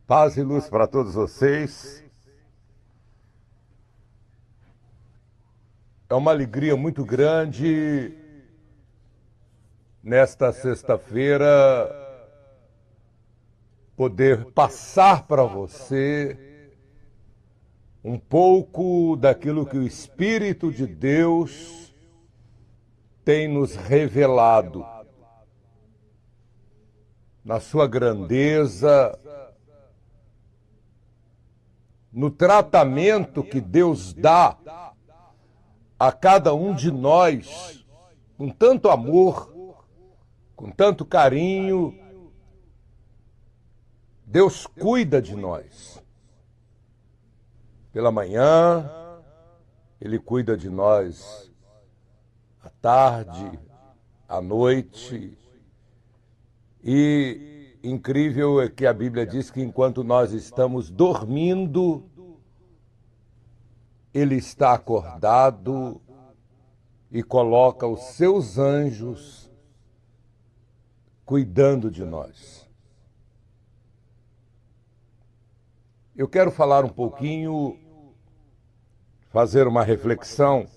Paz e luz para todos vocês. É uma alegria muito grande nesta sexta-feira poder passar para você um pouco daquilo que o Espírito de Deus tem nos revelado na sua grandeza, no tratamento que Deus dá a cada um de nós, com tanto amor, com tanto carinho. Deus cuida de nós. Pela manhã, Ele cuida de nós à tarde, à noite. E incrível é que a Bíblia diz que enquanto nós estamos dormindo, Ele está acordado e coloca os seus anjos cuidando de nós. Eu quero falar um pouquinho, fazer uma reflexão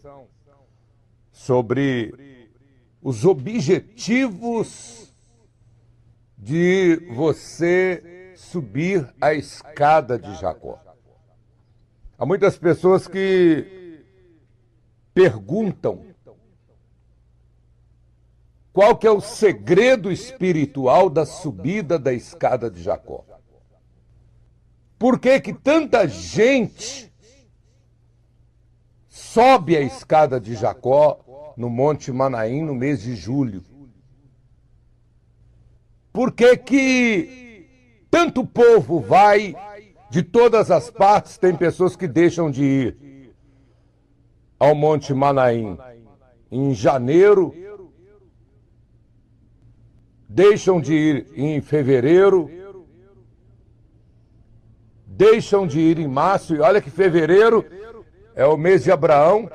sobre os objetivos de você subir a escada de Jacó. Há muitas pessoas que perguntam qual que é o segredo espiritual da subida da escada de Jacó. Por que que tanta gente sobe a escada de Jacó no Monte Manaim no mês de julho? Por que que tanto povo vai de todas as partes? Tem pessoas que deixam de ir ao Monte Manaim em janeiro, deixam de ir em fevereiro, deixam de ir em março. E olha que fevereiro é o mês de Abraão,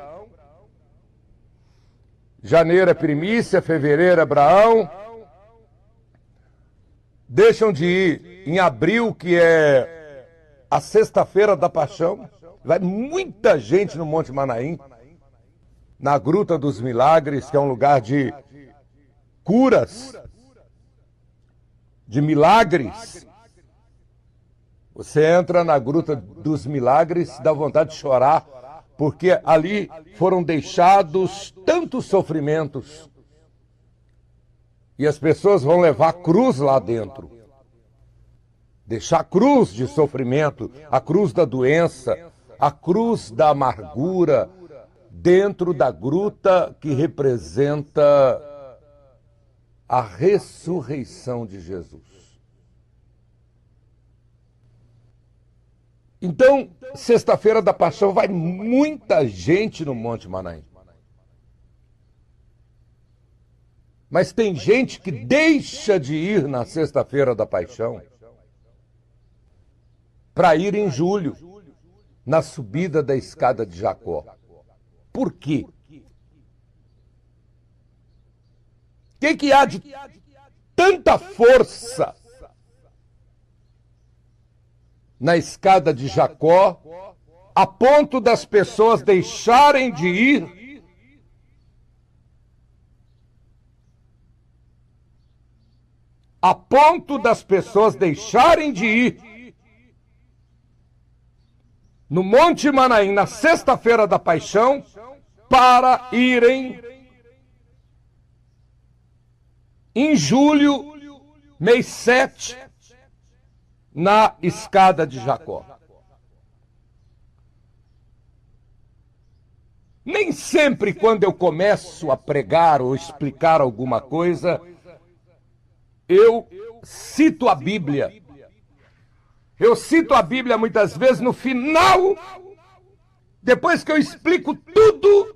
janeiro é primícia, fevereiro é Abraão. Deixam de ir em abril, que é a sexta-feira da Paixão. Vai muita gente no Monte Manaim, na Gruta dos Milagres, que é um lugar de curas, de milagres. Você entra na Gruta dos Milagres, dá vontade de chorar, porque ali foram deixados tantos sofrimentos. E as pessoas vão levar cruz lá dentro. Deixar cruz de sofrimento, a cruz da doença, a cruz da amargura, dentro da gruta que representa a ressurreição de Jesus. Então, sexta-feira da Paixão, vai muita gente no Monte Manaim. Mas tem gente que deixa de ir na sexta-feira da Paixão para ir em julho, na subida da escada de Jacó. Por quê? O que há de tanta força na escada de Jacó, a ponto das pessoas deixarem de ir? A ponto das pessoas deixarem de ir no Monte Manaim, na sexta-feira da Paixão, para irem em julho, mês 7, na escada de Jacó. Nem sempre quando eu começo a pregar ou explicar alguma coisa, eu cito a Bíblia. Eu cito a Bíblia muitas vezes no final, depois que eu explico tudo,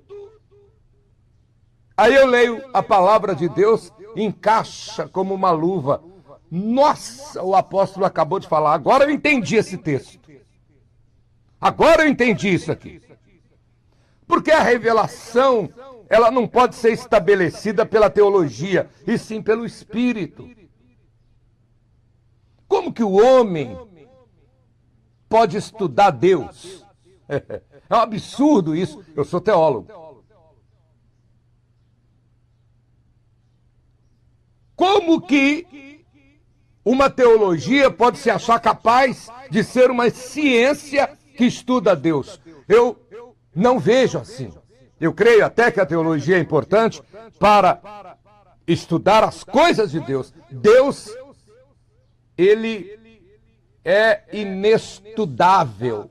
aí eu leio a palavra de Deus, encaixa como uma luva. Nossa, o apóstolo acabou de falar, agora eu entendi esse texto. Agora eu entendi isso aqui. Porque a revelação, ela não pode ser estabelecida pela teologia, e sim pelo Espírito. Como que o homem pode estudar Deus? É um absurdo isso. Eu sou teólogo. Como que uma teologia pode se achar capaz de ser uma ciência que estuda Deus? Eu não vejo assim. Eu creio até que a teologia é importante para estudar as coisas de Deus. Deus, ele é inestudável.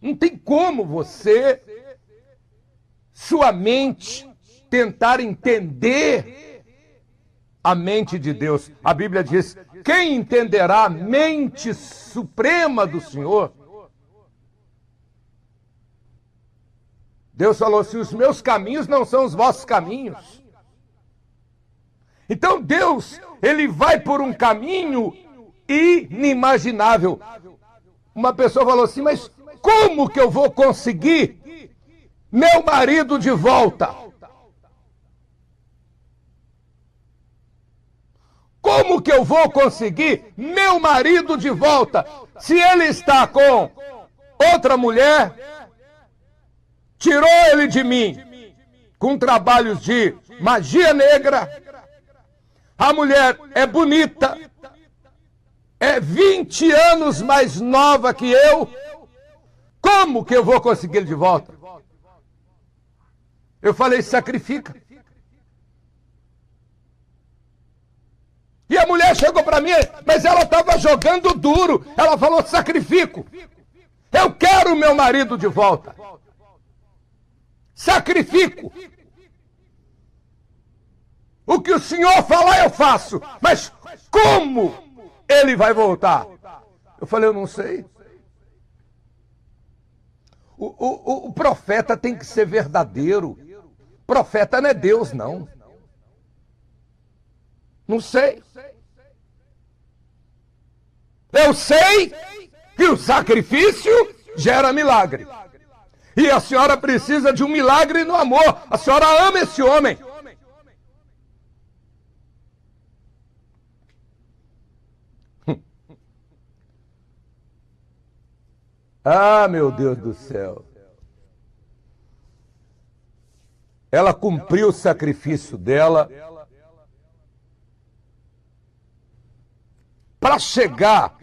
Não tem como você, sua mente, tentar entender a mente de Deus. A Bíblia diz: quem entenderá a mente suprema do Senhor? Deus falou assim: os meus caminhos não são os vossos caminhos. Então Deus, ele vai por um caminho inimaginável. Uma pessoa falou assim: mas como que eu vou conseguir meu marido de volta? Como que eu vou conseguir meu marido de volta se ele está com outra mulher, tirou ele de mim com trabalhos de magia negra, a mulher é bonita, é 20 anos mais nova que eu, como que eu vou conseguir ele de volta? Eu falei: sacrifica. E a mulher chegou para mim, mas ela estava jogando duro. Ela falou: sacrifico. Eu quero meu marido de volta. Sacrifico. O que o senhor falar eu faço. Mas como ele vai voltar? Eu falei: eu não sei. O profeta tem que ser verdadeiro. Profeta não é Deus, não. Não sei. Eu sei que o sacrifício gera milagre. E a senhora precisa de um milagre no amor. A senhora ama esse homem. Ah, meu Deus do céu. Ela cumpriu o sacrifício dela. Para chegar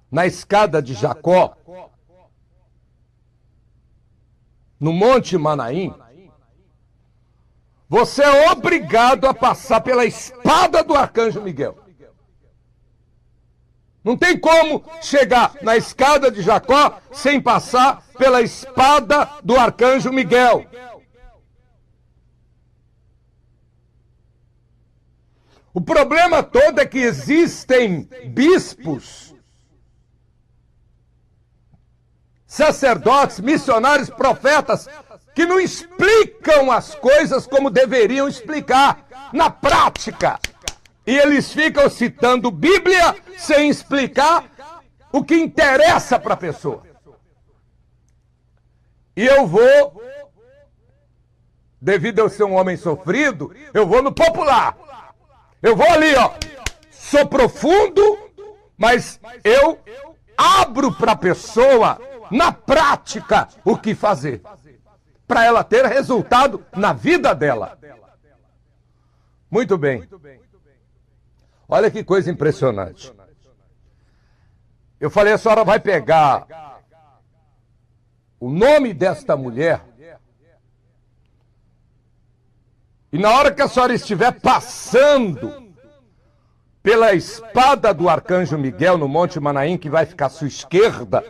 na escada de Jacó, no Monte Manaim, você é obrigado a passar pela espada do arcanjo Miguel. Não tem como chegar na escada de Jacó sem passar pela espada do arcanjo Miguel. O problema todo é que existem bispos, sacerdotes, missionários, profetas, que não explicam as coisas como deveriam explicar na prática. E eles ficam citando Bíblia sem explicar o que interessa para a pessoa. E eu vou, devido a eu ser um homem sofrido, eu vou no popular. Eu vou ali, ó, sou profundo, mas eu abro para a pessoa, na prática, o que fazer, para ela ter resultado na vida dela. Muito bem. Olha que coisa impressionante. Eu falei: a senhora vai pegar o nome desta mulher, e na hora que a senhora estiver passando pela espada do arcanjo Miguel no Monte Manaim, que vai ficar à sua esquerda,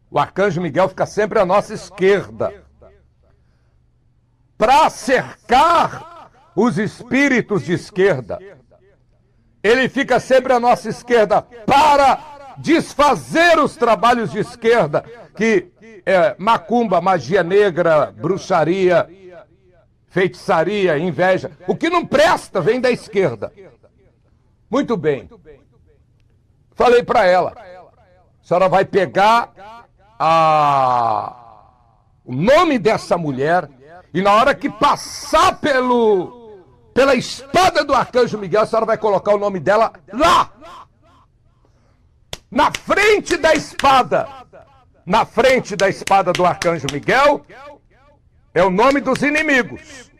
o arcanjo Miguel fica sempre à nossa esquerda, para cercar os espíritos de esquerda. Ele fica sempre à nossa esquerda para desfazer os trabalhos de esquerda, que é macumba, magia negra, bruxaria, feitiçaria, inveja. O que não presta vem da esquerda. Muito bem. Falei para ela: a senhora vai pegar o nome dessa mulher, e na hora que passar pela espada do arcanjo Miguel, a senhora vai colocar o nome dela lá. na frente da espada do arcanjo Miguel, é o nome dos inimigos.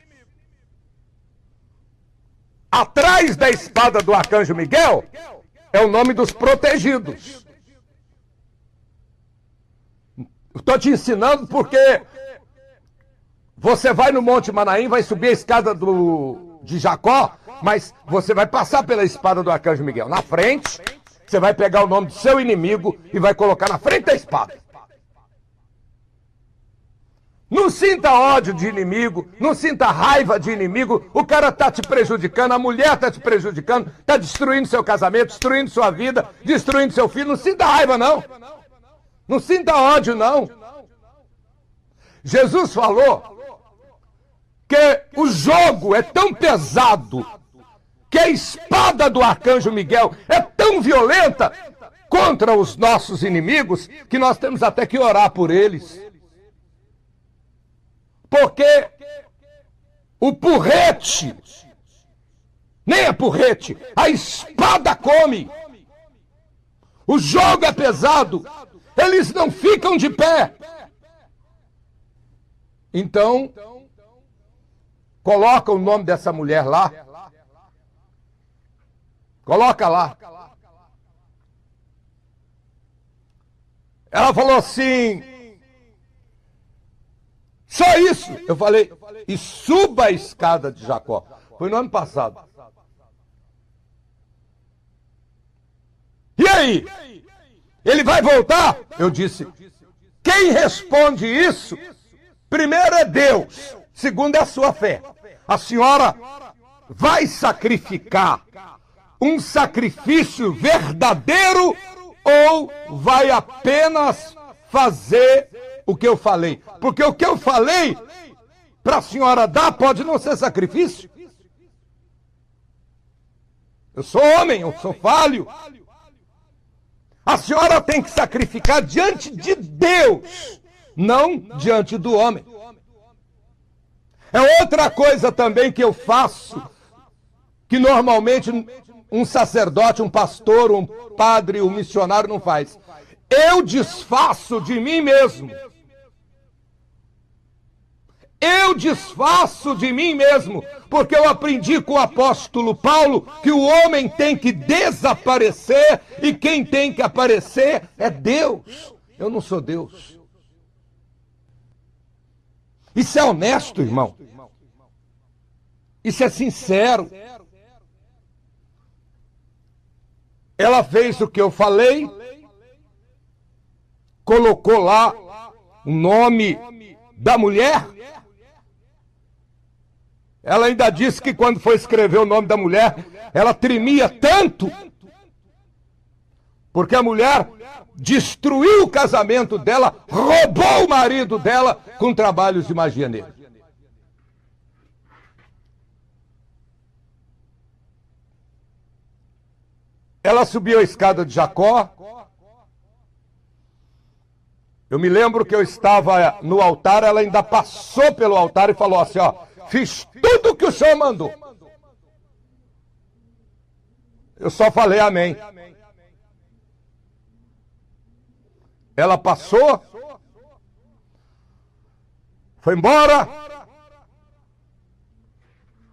Atrás da espada do arcanjo Miguel, é o nome dos protegidos. Estou te ensinando porque você vai no Monte Manaim, vai subir a escada de Jacó, mas você vai passar pela espada do arcanjo Miguel. Na frente, você vai pegar o nome do seu inimigo e vai colocar na frente da espada. Não sinta ódio de inimigo, não sinta raiva de inimigo. O cara está te prejudicando, a mulher está te prejudicando, está destruindo seu casamento, destruindo sua vida, destruindo seu filho. Não sinta raiva, não. Não sinta ódio, não. Jesus falou que o jogo é tão pesado, que a espada do arcanjo Miguel é tão violenta contra os nossos inimigos, que nós temos até que orar por eles. Porque o porrete, nem é porrete, a espada come. O jogo é pesado, eles não ficam de pé. Então, coloca o nome dessa mulher lá. Coloca lá. Ela falou assim, só isso. Eu falei, e suba a escada de Jacó. Foi no ano passado. E aí? Ele vai voltar? Eu disse, quem responde isso, primeiro é Deus, segundo é a sua fé. A senhora vai sacrificar um sacrifício verdadeiro ou vai apenas fazer o que eu falei? Porque o que eu falei para a senhora dar pode não ser sacrifício. Eu sou homem, eu sou falho. A senhora tem que sacrificar diante de Deus, não diante do homem. É outra coisa também que eu faço, que normalmente um sacerdote, um pastor, um padre, um missionário não faz. Eu desfaço de mim mesmo. Eu desfaço de mim mesmo, porque eu aprendi com o apóstolo Paulo que o homem tem que desaparecer e quem tem que aparecer é Deus. Eu não sou Deus. Isso é honesto, irmão. Isso é sincero. Ela fez o que eu falei, colocou lá o nome da mulher. Ela ainda disse que quando foi escrever o nome da mulher, ela tremia tanto, porque a mulher destruiu o casamento dela, roubou o marido dela com trabalhos de magia negra. Ela subiu a escada de Jacó. Eu me lembro que eu estava no altar, ela ainda passou pelo altar e falou assim, ó, fiz tudo o que o senhor mandou. Eu só falei amém. Ela passou, foi embora.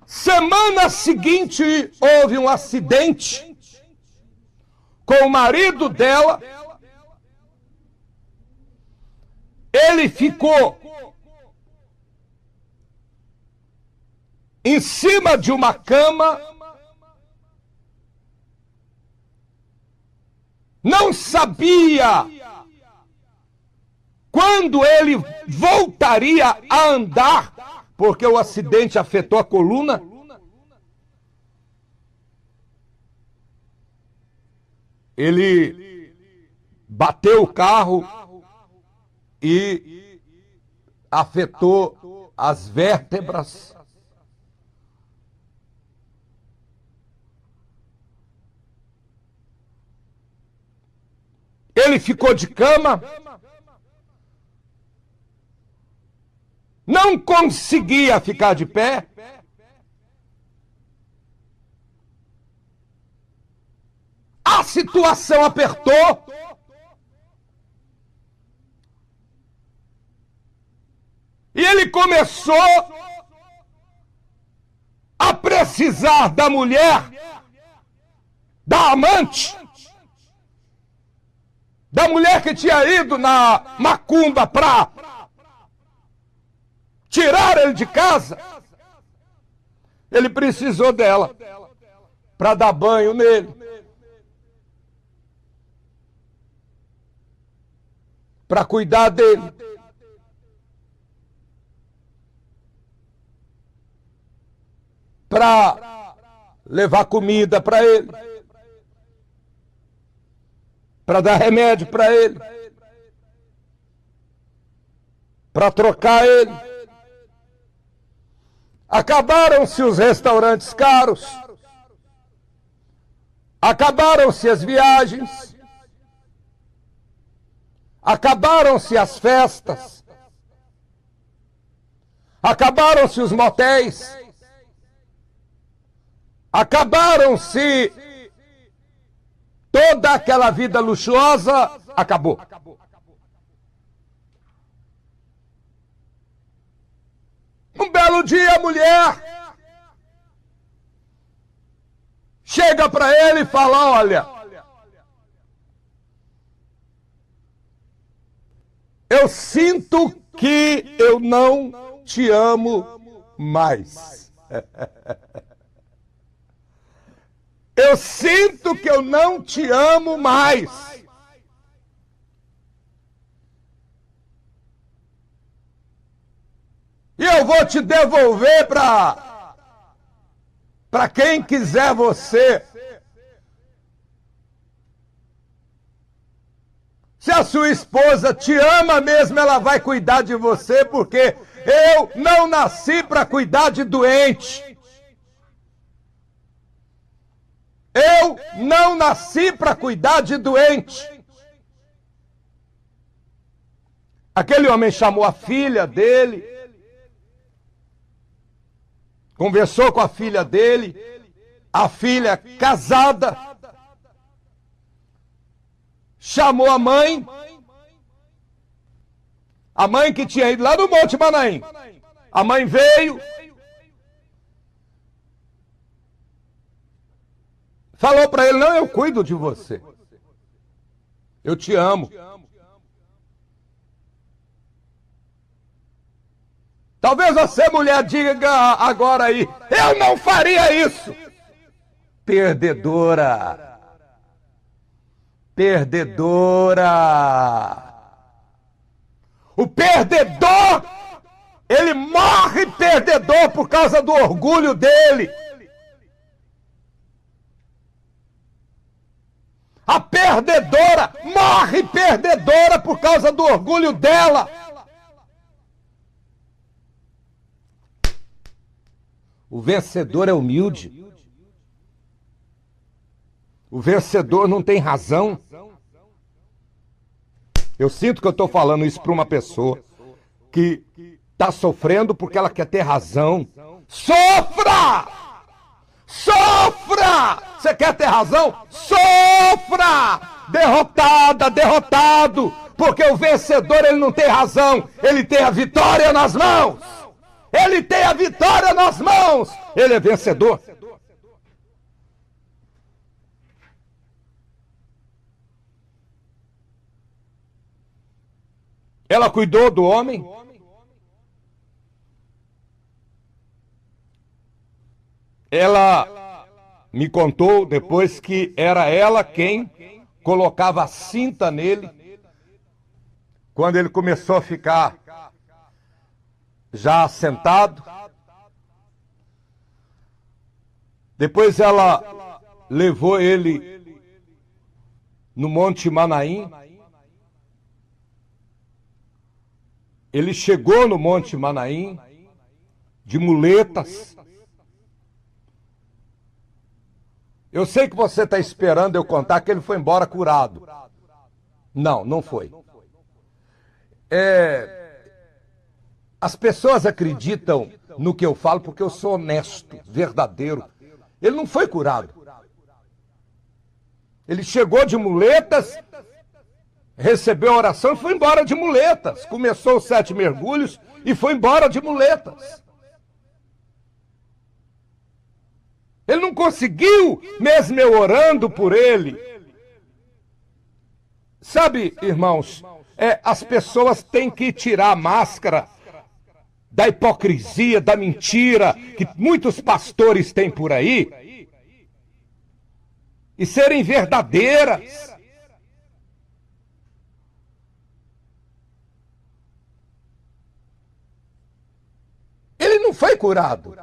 Semana seguinte, houve um acidente com o marido dela. Ele ficou em cima de uma cama, não sabia quando ele voltaria a andar, porque o acidente afetou a coluna. Ele bateu o carro e afetou as vértebras. Ele ficou de cama, não conseguia ficar de pé. A situação apertou. E ele começou a precisar da mulher, da amante, da mulher que tinha ido na macumba para tirar ele de casa. Ele precisou dela para dar banho nele, para cuidar dele, para levar comida para ele, para dar remédio para ele, para trocar ele. Acabaram-se os restaurantes caros, acabaram-se as viagens, acabaram-se as festas, acabaram-se os motéis, acabaram-se toda aquela vida luxuosa, acabou. Um belo dia a mulher chega para ele e fala: olha, eu sinto que eu não te amo mais. Eu sinto que eu não te amo mais. E eu vou te devolver para quem quiser você. Se a sua esposa te ama mesmo, ela vai cuidar de você, porque eu não nasci para cuidar de doente. Eu não nasci para cuidar de doente. Aquele homem chamou a filha dele, conversou com a filha dele, a filha casada, chamou a mãe que tinha ido lá no Monte Manaim. A mãe veio, falou para ele: não, eu cuido de você, eu te amo. Talvez você, mulher, diga agora aí: eu não faria isso. Perdedora. Perdedora. O perdedor, ele morre perdedor por causa do orgulho dele. A perdedora morre perdedora por causa do orgulho dela. O vencedor é humilde. O vencedor não tem razão. Eu sinto que eu estou falando isso para uma pessoa que está sofrendo porque ela quer ter razão. Sofra! Sofra! Você quer ter razão? Sofra! Derrotada, derrotado! Porque o vencedor, ele não tem razão. Ele tem a vitória nas mãos. Ele tem a vitória nas mãos. Ele é vencedor. Ela cuidou do homem. Ela me contou depois que era ela quem colocava a cinta nele quando ele começou a ficar já sentado. Depois ela levou ele no Monte Manaim. Ele chegou no Monte Manaim de muletas. Eu sei que você está esperando eu contar que ele foi embora curado. Não, não foi. As pessoas acreditam no que eu falo porque eu sou honesto, verdadeiro. Ele não foi curado. Ele chegou de muletas, recebeu a oração e foi embora de muletas. Começou os 7 mergulhos e foi embora de muletas. Ele não conseguiu, mesmo eu orando por ele. Sabe, irmãos, as pessoas têm que tirar a máscara da hipocrisia, da mentira que muitos pastores têm por aí e serem verdadeiras. Ele não foi curado.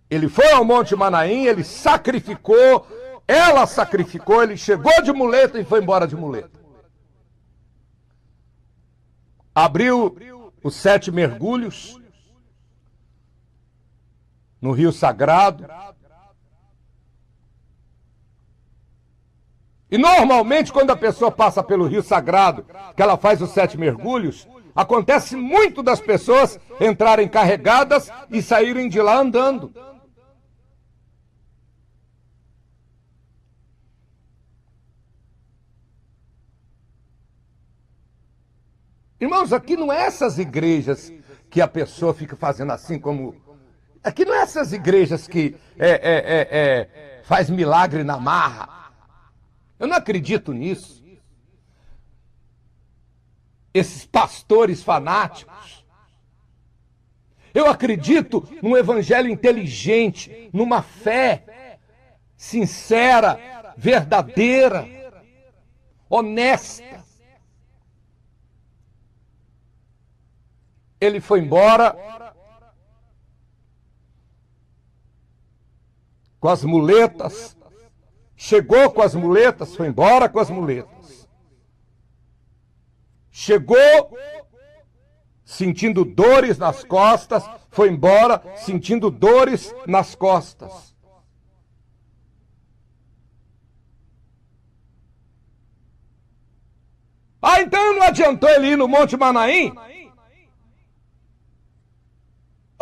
Ele foi ao Monte Manaim, ele sacrificou, ela sacrificou, ele chegou de muleta e foi embora de muleta. Abriu os 7 mergulhos no Rio Sagrado. E normalmente quando a pessoa passa pelo Rio Sagrado, que ela faz os 7 mergulhos, acontece muito das pessoas entrarem carregadas e saírem de lá andando. Irmãos, aqui não é essas igrejas que a pessoa fica fazendo assim como... Aqui não é essas igrejas que faz milagre na marra. Eu não acredito nisso. Esses pastores fanáticos. Eu acredito num evangelho inteligente, numa fé sincera, verdadeira, honesta. Ele foi embora com as muletas, chegou com as muletas, foi embora com as muletas. Chegou sentindo dores nas costas, foi embora sentindo dores nas costas. Ah, então não adiantou ele ir no Monte Manaim?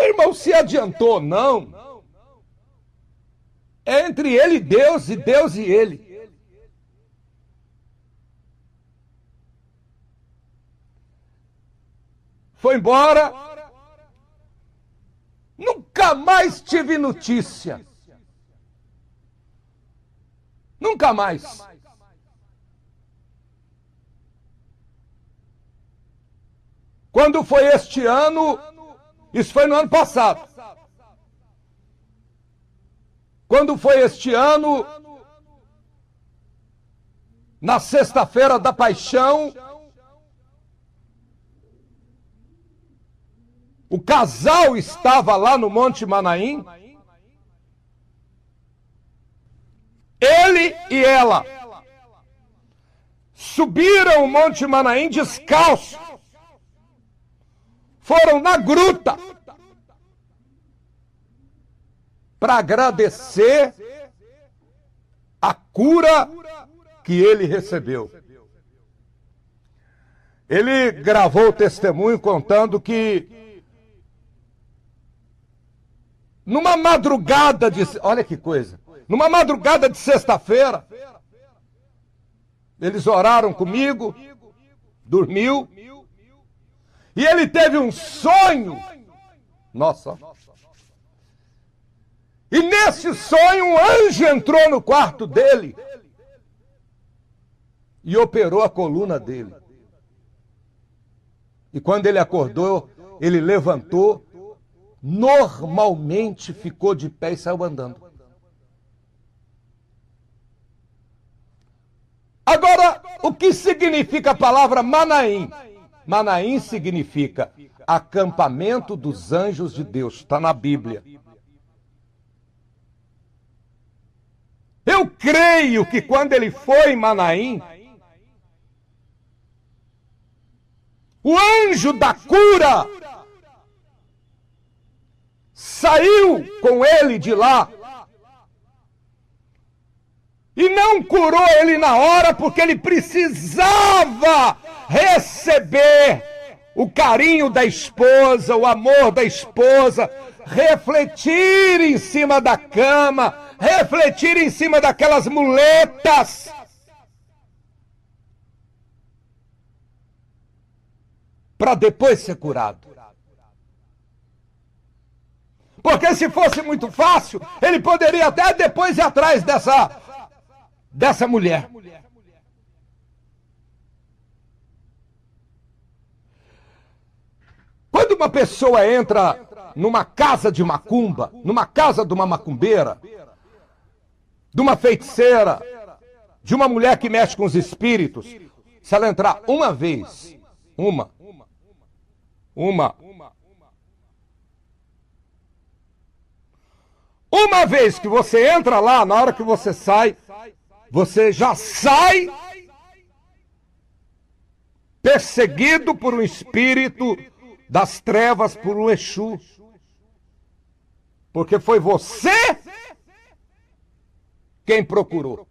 Irmão, se adiantou ou não, é entre ele e Deus e ele. Foi embora, nunca mais tive notícia. Nunca mais. Quando foi este ano... Isso foi no ano passado. Quando foi este ano, na sexta-feira da Paixão, o casal estava lá no Monte Manaim, ele e ela subiram o Monte Manaim descalços. Foram na gruta para agradecer a cura que ele recebeu. Ele gravou o testemunho contando que numa madrugada de... Olha que coisa. Numa madrugada de sexta-feira, eles oraram comigo, dormiu. E ele teve um sonho. Nossa. E nesse sonho um anjo entrou no quarto dele e operou a coluna dele. E quando ele acordou, ele levantou, normalmente ficou de pé e saiu andando. Agora, o que significa a palavra Manaim? Manaim significa acampamento dos anjos de Deus. Está na Bíblia. Eu creio que quando ele foi em Manaim, o anjo da cura saiu com ele de lá e não curou ele na hora, porque ele precisava receber o carinho da esposa, o amor da esposa, refletir em cima da cama, refletir em cima daquelas muletas. Para depois ser curado. Porque se fosse muito fácil, ele poderia até depois ir atrás dessa mulher. Quando uma pessoa entra numa casa de macumba, numa casa de uma macumbeira, de uma feiticeira, de uma mulher que mexe com os espíritos, se ela entrar uma vez, uma vez que você entra lá, na hora que você sai, você já sai perseguido por um espírito das trevas, por um Exu. Porque foi você quem procurou.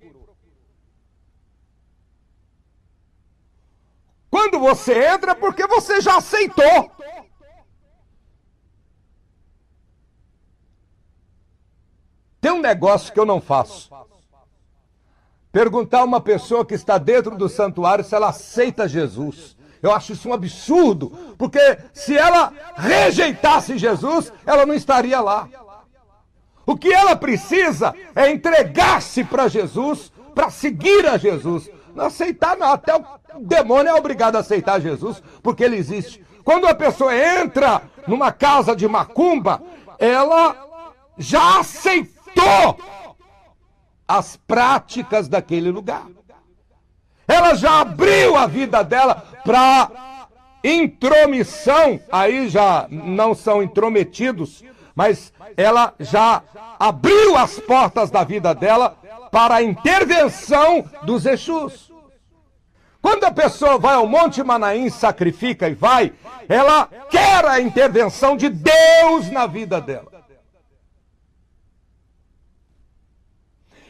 Quando você entra, é porque você já aceitou. Tem um negócio que eu não faço. Perguntar a uma pessoa que está dentro do santuário se ela aceita Jesus. Eu acho isso um absurdo, porque se ela rejeitasse Jesus, ela não estaria lá. O que ela precisa é entregar-se para Jesus, para seguir a Jesus. Não aceitar, não. Até o demônio é obrigado a aceitar Jesus, porque ele existe. Quando a pessoa entra numa casa de macumba, ela já aceitou as práticas daquele lugar. Ela já abriu a vida dela para intromissão. Aí já não são intrometidos, mas ela já abriu as portas da vida dela para a intervenção dos Exus. Quando a pessoa vai ao Monte Manaim, sacrifica e vai, ela quer a intervenção de Deus na vida dela.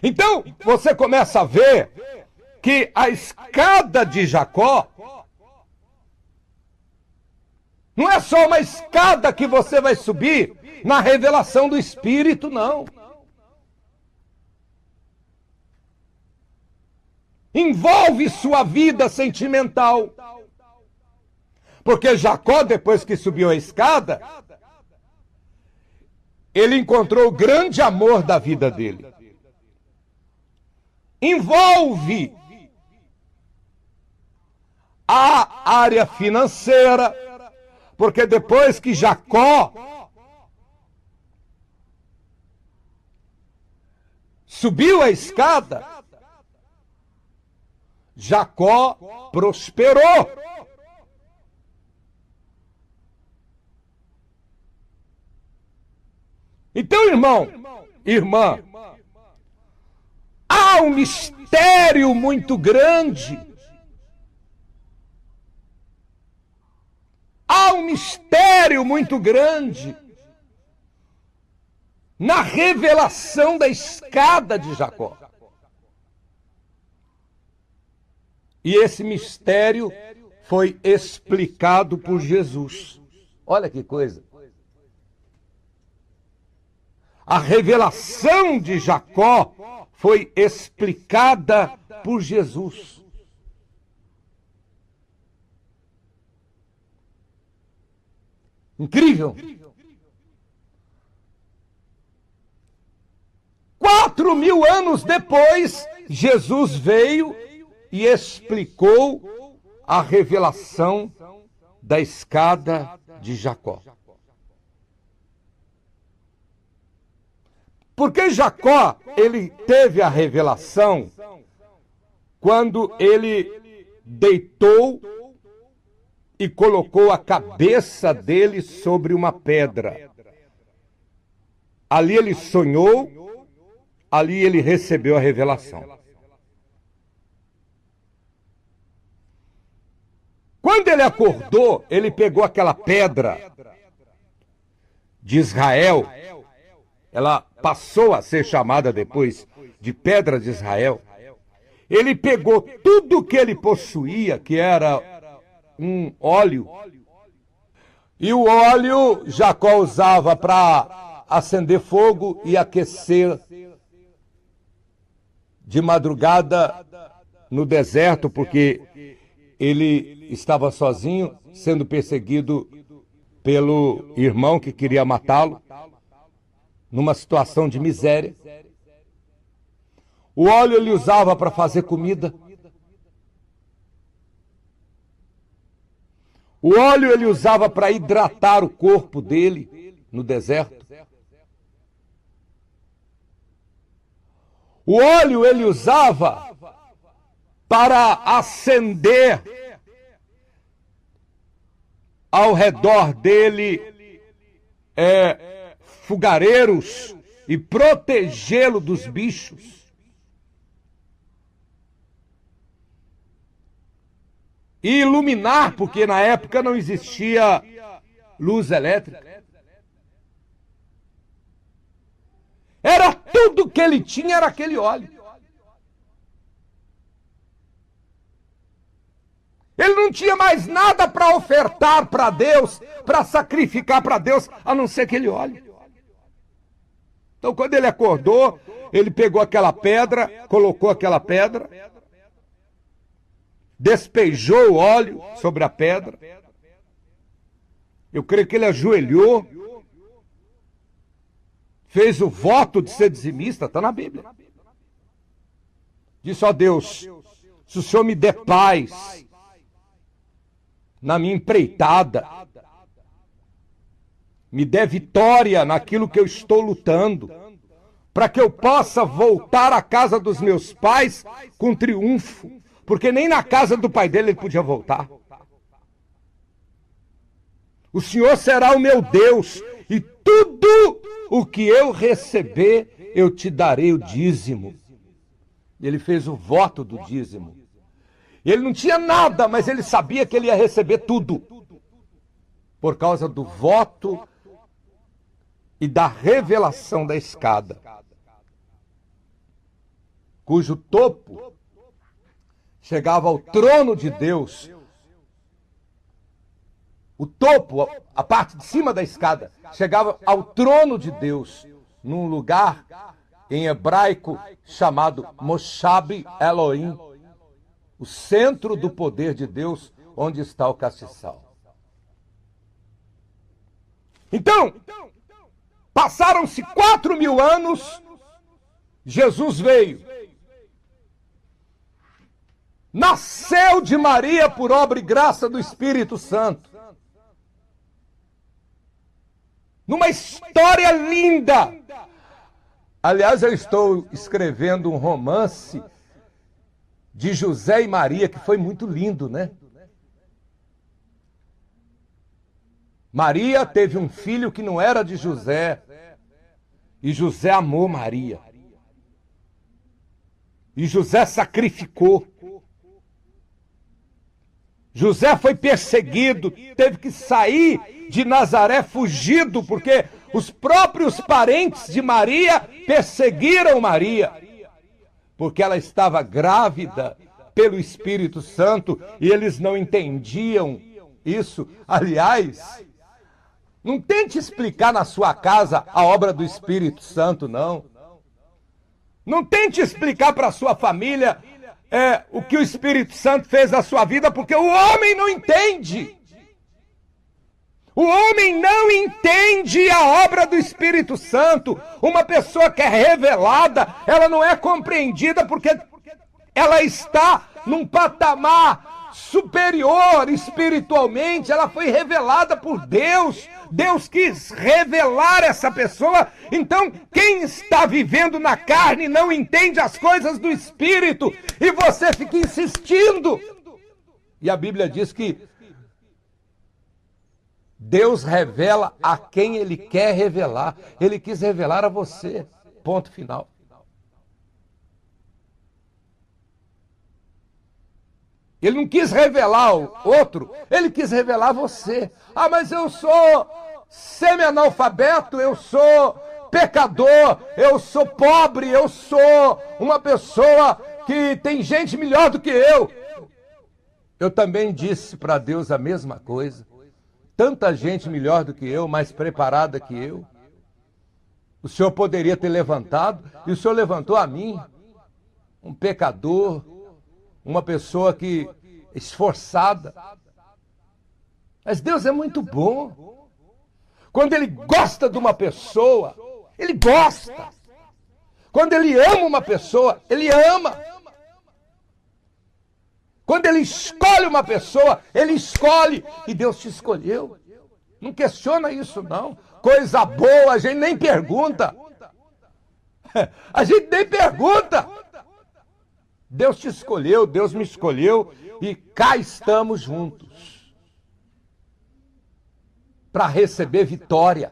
Então, você começa a ver que a escada de Jacó não é só uma escada que você vai subir na revelação do Espírito, não. Envolve sua vida sentimental. Porque Jacó, depois que subiu a escada, ele encontrou o grande amor da vida dele. Envolve a área financeira, porque depois que Jacó subiu a escada, Jacó prosperou. Então, irmão, irmã, há um mistério muito grande. Há um mistério muito grande na revelação da escada de Jacó. E esse mistério foi explicado por Jesus. Olha que coisa. A revelação de Jacó foi explicada por Jesus. Incrível. 4.000 anos depois, Jesus veio e explicou a revelação da escada de Jacó. Porque Jacó, ele teve a revelação quando ele deitou e colocou a cabeça dele sobre uma pedra. Ali ele sonhou, ali ele recebeu a revelação. Quando ele acordou, ele pegou aquela pedra de Israel, ela passou a ser chamada depois de Pedra de Israel. Ele pegou tudo que ele possuía, que era um óleo, E o óleo Jacó usava para acender fogo e aquecer de madrugada no deserto, porque ele estava sozinho, sendo perseguido pelo irmão que queria matá-lo, numa situação de miséria. O óleo ele usava para fazer comida. O óleo ele usava para hidratar o corpo dele no deserto. O óleo ele usava para acender ao redor dele fogareiros e protegê-lo dos bichos. E iluminar, porque na época não existia luz elétrica. Era tudo que ele tinha, era aquele óleo. Ele não tinha mais nada para ofertar para Deus, para sacrificar para Deus, a não ser aquele óleo. Então, quando ele acordou, ele pegou aquela pedra, colocou aquela pedra, despejou o óleo sobre a pedra. Eu creio que ele ajoelhou, fez o voto de ser dizimista, está na Bíblia. Disse: ó Deus, se o Senhor me der paz na minha empreitada, me der vitória naquilo que eu estou lutando, para que eu possa voltar à casa dos meus pais com triunfo, porque nem na casa do pai dele ele podia voltar. O Senhor será o meu Deus, e tudo o que eu receber, eu te darei o dízimo. Ele fez o voto do dízimo. Ele não tinha nada, mas ele sabia que ele ia receber tudo, por causa do voto e da revelação da escada, cujo topo chegava ao trono de Deus. O topo, a parte de cima da escada, chegava ao trono de Deus, num lugar em hebraico chamado Moshab Elohim, o centro do poder de Deus, onde está o castiçal. Então, passaram-se 4.000 anos, Jesus veio. Nasceu de Maria por obra e graça do Espírito Santo. Numa história linda. Aliás, eu estou escrevendo um romance de José e Maria, que foi muito lindo, né? Maria teve um filho que não era de José, e José amou Maria. E José sacrificou. José foi perseguido, teve que sair de Nazaré fugido, porque os próprios parentes de Maria perseguiram Maria, porque ela estava grávida pelo Espírito Santo e eles não entendiam isso. Aliás, não tente explicar na sua casa a obra do Espírito Santo, não. Não tente explicar para a sua família o que o Espírito Santo fez na sua vida, porque o homem não entende. O homem não entende a obra do Espírito Santo. Uma pessoa que é revelada, ela não é compreendida porque ela está num patamar superior espiritualmente. Ela foi revelada por Deus. Deus quis revelar essa pessoa. Então, quem está vivendo na carne não entende as coisas do Espírito. E você fica insistindo. E a Bíblia diz que Deus revela a quem Ele quer revelar. Ele quis revelar a você. Ponto final. Ele não quis revelar o outro, ele quis revelar você. Ah, mas eu sou semi-analfabeto, eu sou pecador, eu sou pobre, eu sou uma pessoa que tem gente melhor do que eu. Eu também disse para Deus a mesma coisa. tanta gente melhor do que eu, mais preparada que eu. O Senhor poderia ter levantado, e o Senhor levantou a mim, um pecador, uma pessoa que esforçada. Mas Deus é muito bom. Quando Ele gosta de uma pessoa, Ele gosta. Quando Ele ama uma pessoa, Ele ama. Quando Ele escolhe uma pessoa, Ele escolhe. E Deus te escolheu. Não questiona isso, não. Coisa boa, a gente nem pergunta. A gente nem pergunta. Deus te escolheu, Deus me escolheu e cá estamos juntos para receber vitória.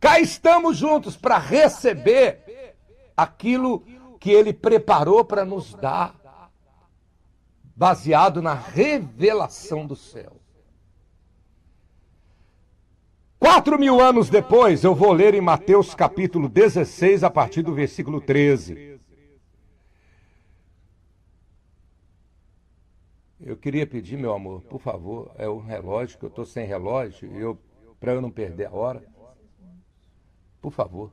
Cá estamos juntos para receber aquilo que Ele preparou para nos dar, baseado na revelação do céu. 4.000 anos depois, eu vou ler em Mateus capítulo 16, a partir do versículo 13. Eu queria pedir, meu amor, por favor, é o relógio, que eu estou sem relógio, para eu não perder a hora. Por favor.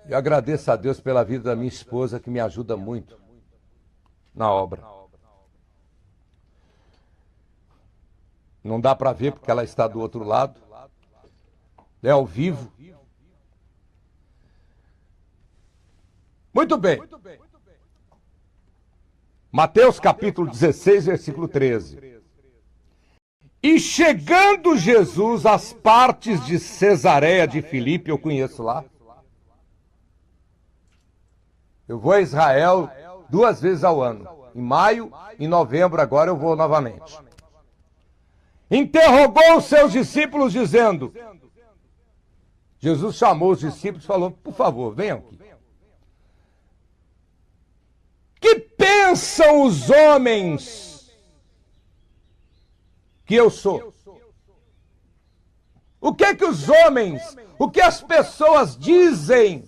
Eu agradeço a Deus pela vida da minha esposa, que me ajuda muito na obra. Não dá para ver porque ela está do outro lado. É ao vivo. Muito bem. Mateus capítulo 16, versículo 13. E chegando Jesus às partes de Cesareia de Filipe, eu conheço lá. Eu vou a Israel 2 vezes ao ano. Em maio, em novembro, agora eu vou novamente. Interrogou os seus discípulos, dizendo... Jesus chamou os discípulos e falou, por favor, venham aqui. Que pensam os homens que eu sou? O que os homens, o que as pessoas dizem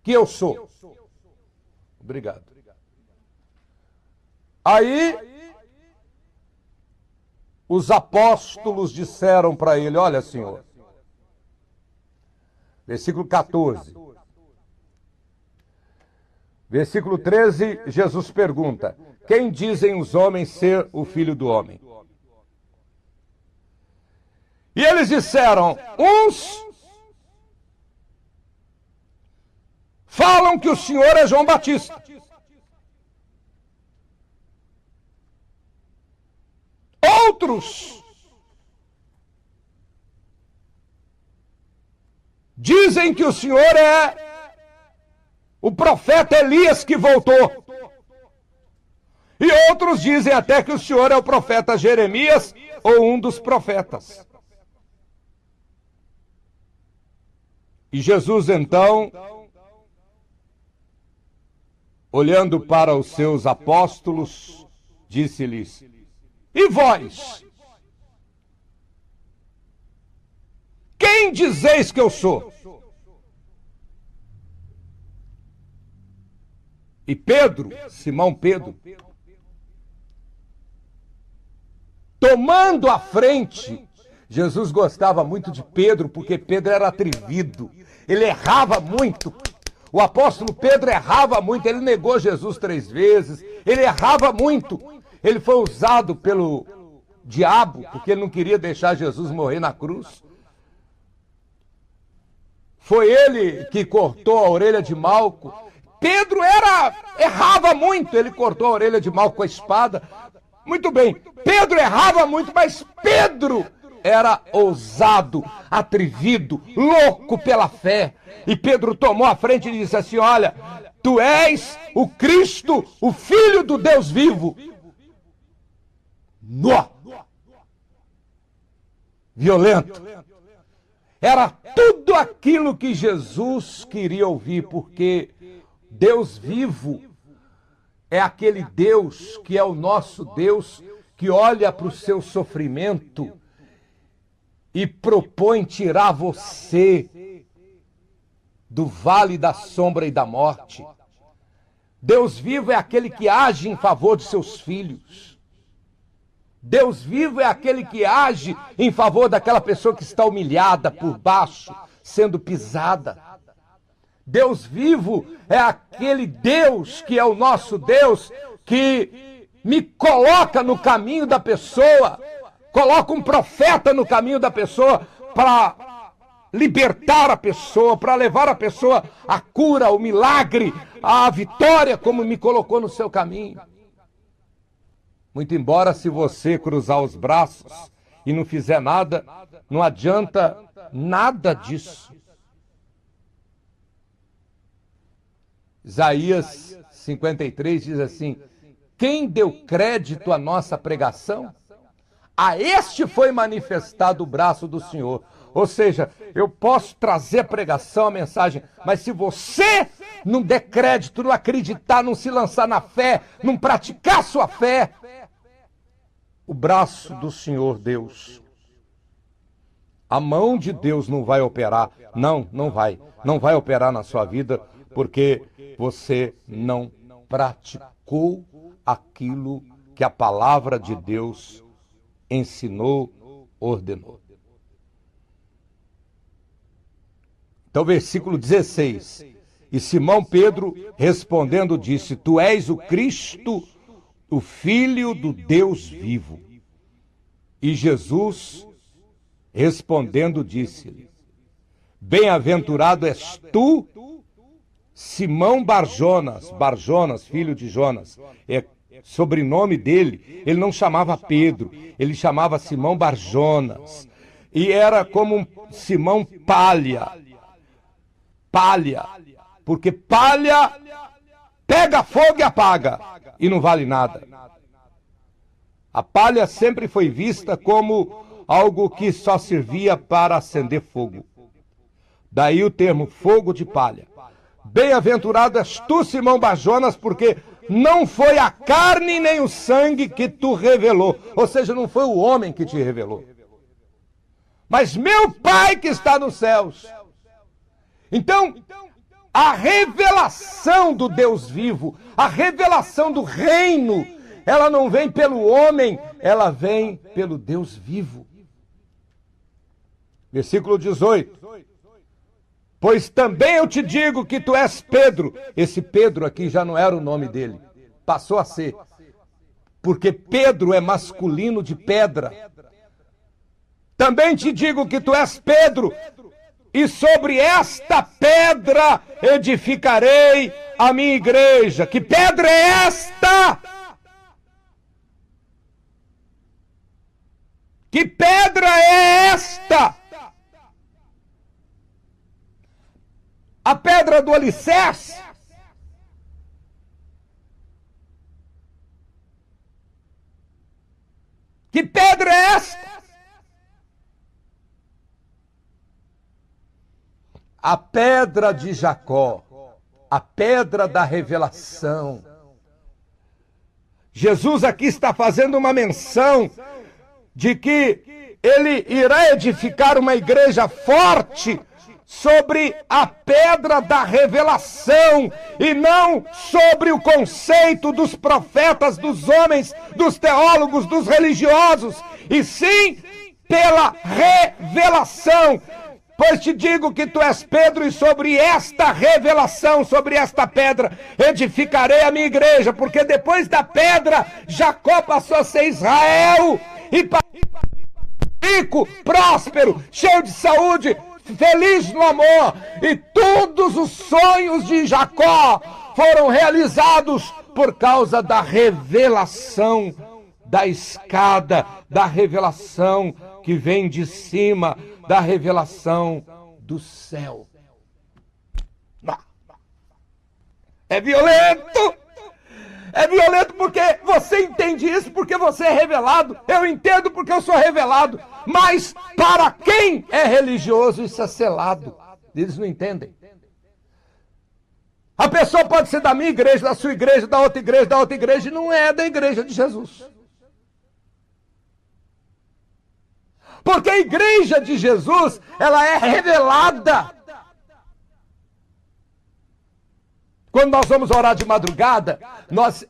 que eu sou? Obrigado. Aí, os apóstolos disseram para ele, olha, Senhor, versículo 14. Versículo 13, Jesus pergunta, quem dizem os homens ser o Filho do Homem? E eles disseram, uns falam que o Senhor é João Batista. Outros dizem que o Senhor é o profeta Elias que voltou. E outros dizem até que o Senhor é o profeta Jeremias ou um dos profetas. E Jesus, então, olhando para os seus apóstolos, disse-lhes, e vós? Quem dizeis que eu sou? E Pedro, Simão Pedro, tomando a frente, Jesus gostava muito de Pedro, porque Pedro era atrevido, ele errava muito. O apóstolo Pedro errava muito, ele negou Jesus 3 vezes, ele errava muito. Ele foi usado pelo diabo, porque ele não queria deixar Jesus morrer na cruz. Foi ele que cortou a orelha de Malco. Pedro errava muito, ele cortou a orelha de Malco com a espada. Muito bem, Pedro errava muito, mas Pedro era ousado, atrevido, louco pela fé. E Pedro tomou a frente e disse assim, olha, tu és o Cristo, o Filho do Deus vivo. Nó! Violento. Era tudo aquilo que Jesus queria ouvir, porque Deus vivo é aquele Deus que é o nosso Deus, que olha para o seu sofrimento e propõe tirar você do vale da sombra e da morte. Deus vivo é aquele que age em favor de seus filhos. Deus vivo é aquele que age em favor daquela pessoa que está humilhada por baixo, sendo pisada. Deus vivo é aquele Deus que é o nosso Deus, que me coloca no caminho da pessoa, coloca um profeta no caminho da pessoa para libertar a pessoa, para levar a pessoa à cura, ao milagre, à vitória, como me colocou no seu caminho. Muito embora, se você cruzar os braços e não fizer nada, não adianta nada disso. Isaías 53 diz assim: quem deu crédito à nossa pregação? A este foi manifestado o braço do Senhor. Ou seja, eu posso trazer a pregação, a mensagem, mas se você não der crédito, não acreditar, não se lançar na fé, não praticar sua fé, o braço do Senhor Deus, a mão de Deus não vai operar. Não vai. Não vai operar na sua vida, porque você não praticou aquilo que a palavra de Deus ensinou, ordenou. Então, versículo 16. E Simão Pedro, respondendo, disse: tu és o Cristo, o Filho do Deus vivo. E Jesus, respondendo, disse-lhe: bem-aventurado és tu, Simão Barjonas, filho de Jonas, é sobrenome dele. Ele não chamava Pedro, ele chamava Simão Barjonas. E era como um Simão palha, porque palha pega fogo e apaga, e não vale nada. A palha sempre foi vista como algo que só servia para acender fogo. Daí o termo fogo de palha. Bem-aventurado és tu, Simão Barjonas, porque não foi a carne nem o sangue que tu revelou. Ou seja, não foi o homem que te revelou, mas meu Pai que está nos céus. Então, a revelação do Deus vivo, a revelação do reino, ela não vem pelo homem, ela vem pelo Deus vivo. Versículo 18. Pois também eu te digo que tu és Pedro. Esse Pedro aqui já não era o nome dele, passou a ser, porque Pedro é masculino de pedra. Também te digo que tu és Pedro, e sobre esta pedra edificarei a minha igreja. Que pedra é esta? Que pedra é esta? A pedra do alicerce? Que pedra é esta? A pedra de Jacó, a pedra da revelação. Jesus aqui está fazendo uma menção de que ele irá edificar uma igreja forte sobre a pedra da revelação, e não sobre o conceito dos profetas, dos homens, dos teólogos, dos religiosos, e sim pela revelação. Pois te digo que tu és Pedro, e sobre esta revelação, sobre esta pedra, edificarei a minha igreja. Porque depois da pedra, Jacó passou a ser Israel, e rico, próspero, cheio de saúde, feliz no amor. E todos os sonhos de Jacó foram realizados por causa da revelação da escada, da revelação que vem de cima, da revelação do céu. É violento! É violento porque você entende isso, porque você é revelado. Eu entendo porque eu sou revelado. Mas para quem é religioso, isso é selado. Eles não entendem. A pessoa pode ser da minha igreja, da sua igreja, da outra igreja, e não é da igreja de Jesus. Porque a igreja de Jesus, ela é revelada. Quando nós vamos orar de madrugada, nós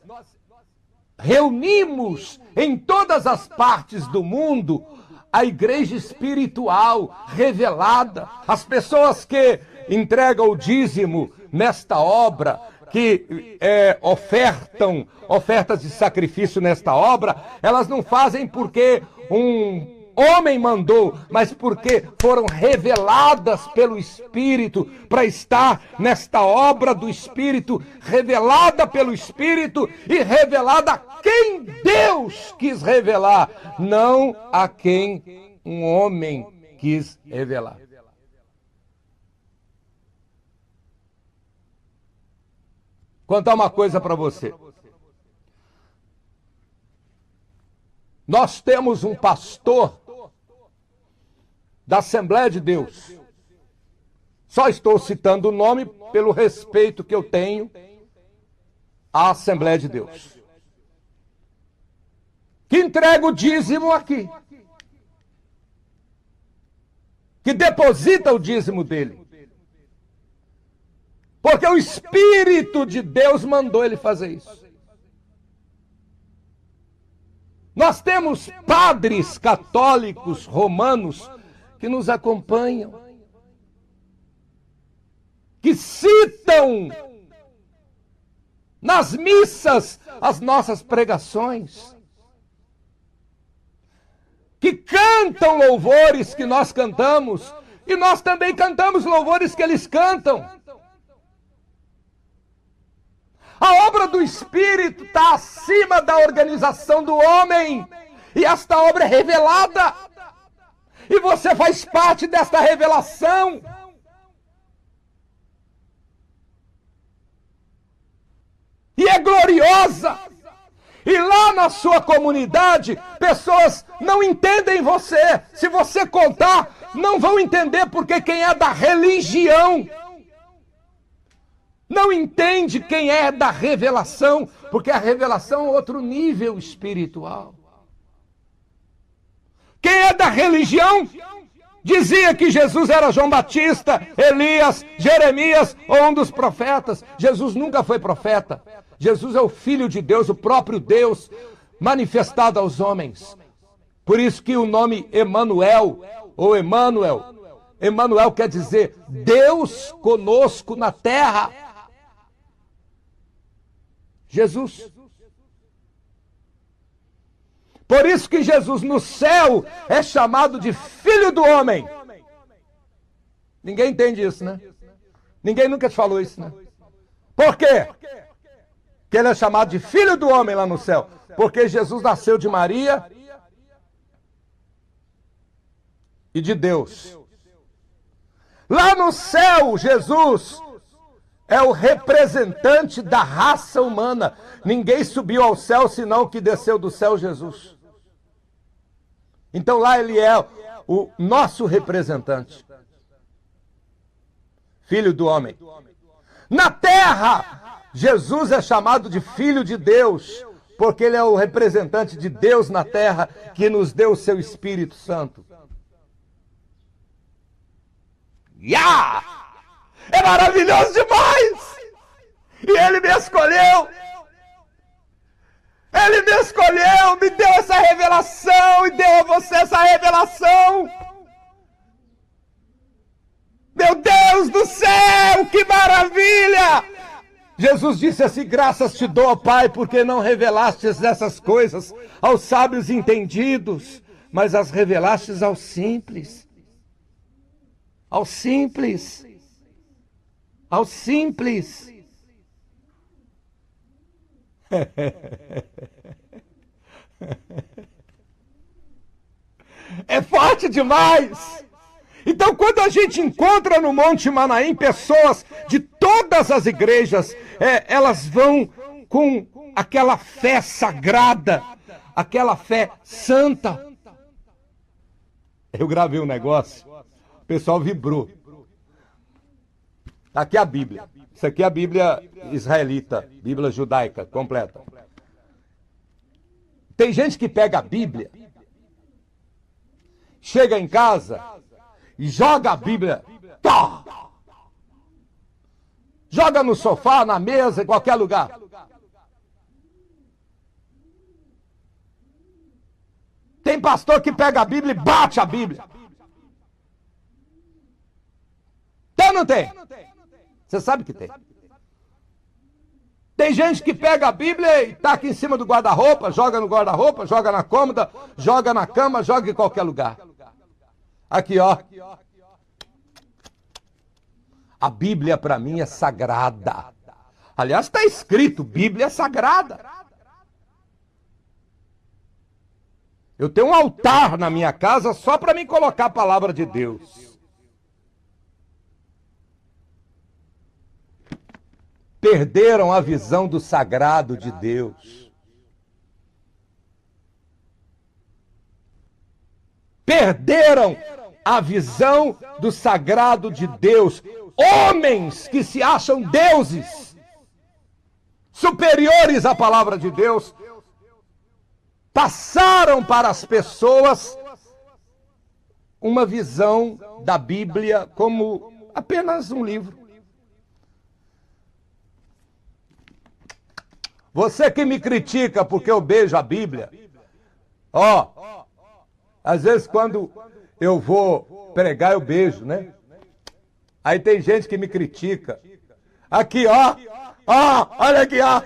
reunimos em todas as partes do mundo a igreja espiritual revelada. As pessoas que entregam o dízimo nesta obra, que ofertam ofertas de sacrifício nesta obra, elas não fazem porque um homem mandou, mas porque foram reveladas pelo Espírito para estar nesta obra do Espírito, revelada pelo Espírito e revelada a quem Deus quis revelar, não a quem um homem quis revelar. Contar uma coisa para você. Nós temos um pastor da Assembleia de Deus. Só estou citando o nome pelo respeito que eu tenho à Assembleia de Deus. Que entrega o dízimo aqui. Que deposita o dízimo dele. Porque o Espírito de Deus mandou ele fazer isso. Nós temos padres católicos romanos que nos acompanham, que citam nas missas as nossas pregações, que cantam louvores que nós cantamos, e nós também cantamos louvores que eles cantam. A obra do Espírito está acima da organização do homem. E esta obra é revelada. E você faz parte desta revelação. E é gloriosa. E lá na sua comunidade, pessoas não entendem você. Se você contar, não vão entender, porque quem é da religião não entende quem é da revelação, porque a revelação é outro nível espiritual. Quem é da religião dizia que Jesus era João Batista, Elias, Jeremias ou um dos profetas. Jesus nunca foi profeta. Jesus é o Filho de Deus, o próprio Deus manifestado aos homens. Por isso que o nome Emanuel, ou Emanuel quer dizer Deus conosco na terra. Jesus. Por isso que Jesus no céu é chamado de Filho do Homem. Ninguém entende isso, né? Ninguém nunca te falou isso, né? Por quê? Que ele é chamado de Filho do Homem lá no céu. Porque Jesus nasceu de Maria e de Deus. Lá no céu, Jesus é o representante da raça humana. Ninguém subiu ao céu senão o que desceu do céu, Jesus. Então lá ele é o nosso representante. Filho do homem. Na terra, Jesus é chamado de Filho de Deus, porque ele é o representante de Deus na terra, que nos deu o seu Espírito Santo. É maravilhoso demais! E ele me escolheu! Ele me escolheu, me deu essa revelação e deu a você essa revelação! Meu Deus do céu, que maravilha! Jesus disse assim: graças te dou, ó Pai, porque não revelastes essas coisas aos sábios entendidos, mas as revelastes aos simples. Aos simples. Aos simples. É forte demais. Então, quando a gente encontra no Monte Manaim pessoas de todas as igrejas, elas vão com aquela fé sagrada, aquela fé santa. Eu gravei um negócio, o pessoal vibrou. Está aqui a Bíblia. Isso aqui é a Bíblia israelita, Bíblia judaica, completa. Tem gente que pega a Bíblia, chega em casa e joga a Bíblia. Tá! Joga no sofá, na mesa, em qualquer lugar. Tem pastor que pega a Bíblia e bate a Bíblia. Tem ou não tem? Você sabe que tem. Tem gente que pega a Bíblia e taca em cima do guarda-roupa, joga no guarda-roupa, joga na cômoda, joga na cama, joga em qualquer lugar. Aqui, ó. A Bíblia para mim é sagrada. Aliás, está escrito, Bíblia é sagrada. Eu tenho um altar na minha casa só para me colocar a palavra de Deus. Perderam a visão do sagrado de Deus. Perderam a visão do sagrado de Deus. Homens que se acham deuses, superiores à palavra de Deus, passaram para as pessoas uma visão da Bíblia como apenas um livro. Você que me critica porque eu beijo a Bíblia, ó, às vezes quando eu vou pregar eu beijo, né? Aí tem gente que me critica. Aqui, ó, olha aqui, ó.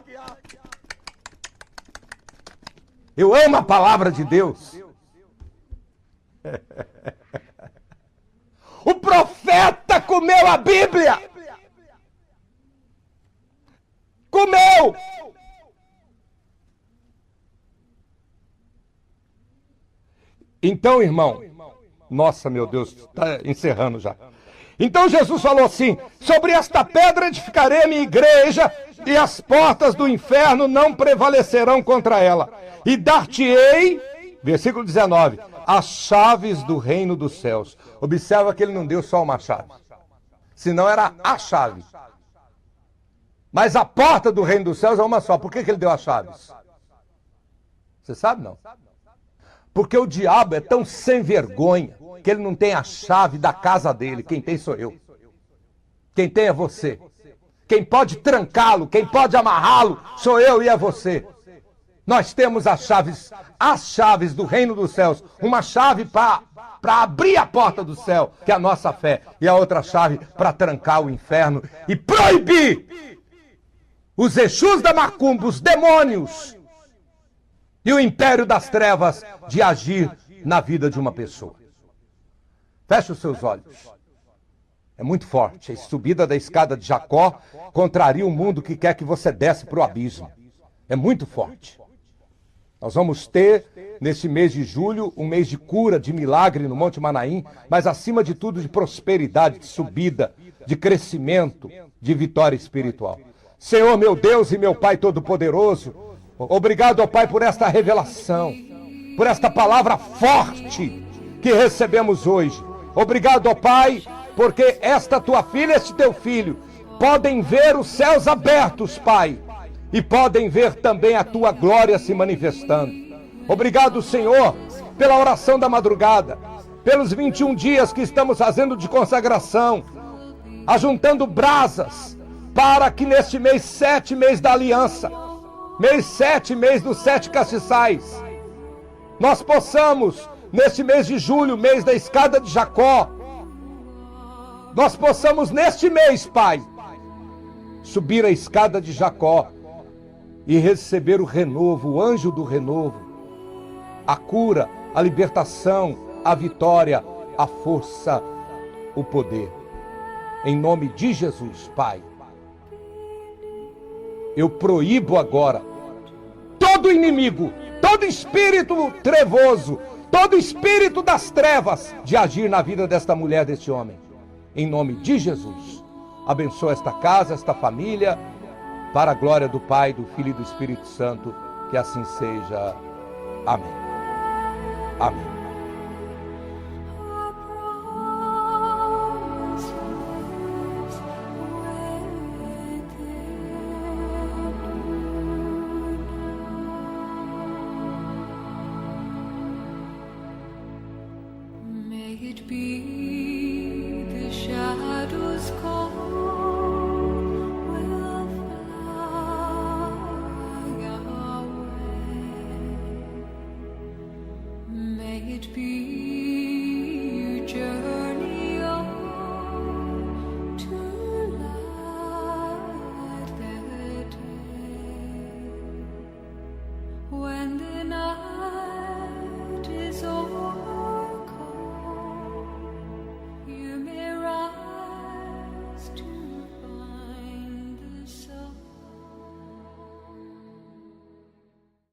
Eu amo a palavra de Deus. O profeta comeu a Bíblia. Comeu. Então, irmão, nossa, meu Deus, está encerrando já. Então Jesus falou assim: sobre esta pedra edificarei a minha igreja, e as portas do inferno não prevalecerão contra ela. E dar-te-ei, versículo 19, as chaves do reino dos céus. Observa que ele não deu só uma chave, senão era a chave. Mas a porta do reino dos céus é uma só. Por que ele deu as chaves? Você sabe, não? Porque o diabo é tão sem vergonha que ele não tem a chave da casa dele. Quem tem sou eu. Quem tem é você. Quem pode trancá-lo, quem pode amarrá-lo, sou eu e é você. Nós temos as chaves do reino dos céus. Uma chave para abrir a porta do céu, que é a nossa fé. E a outra chave para trancar o inferno e proibir os Exus da Macumba, os demônios e o império das trevas de agir na vida de uma pessoa. Feche os seus olhos. É muito forte. A subida da escada de Jacó contraria o mundo que quer que você desce para o abismo. É muito forte. Nós vamos ter, nesse mês de julho, um mês de cura, de milagre no Monte Manaim, mas acima de tudo de prosperidade, de subida, de crescimento, de vitória espiritual. Senhor, meu Deus e meu Pai Todo-Poderoso, obrigado, ó Pai, por esta revelação, por esta palavra forte que recebemos hoje. Obrigado, ó Pai, porque esta tua filha, este teu filho, podem ver os céus abertos, Pai, e podem ver também a tua glória se manifestando. Obrigado, Senhor, pela oração da madrugada, pelos 21 dias que estamos fazendo de consagração, ajuntando brasas, para que neste mês 7, mês da aliança, mês 7, mês dos 7 castiçais, nós possamos, neste mês de julho, mês da escada de Jacó, nós possamos neste mês, Pai, subir a escada de Jacó e receber o renovo, o anjo do renovo, a cura, a libertação, a vitória, a força, o poder. Em nome de Jesus, Pai, eu proíbo agora todo inimigo, todo espírito trevoso, todo espírito das trevas de agir na vida desta mulher, deste homem. Em nome de Jesus, abençoa esta casa, esta família, para a glória do Pai, do Filho e do Espírito Santo, que assim seja. Amém. Amém.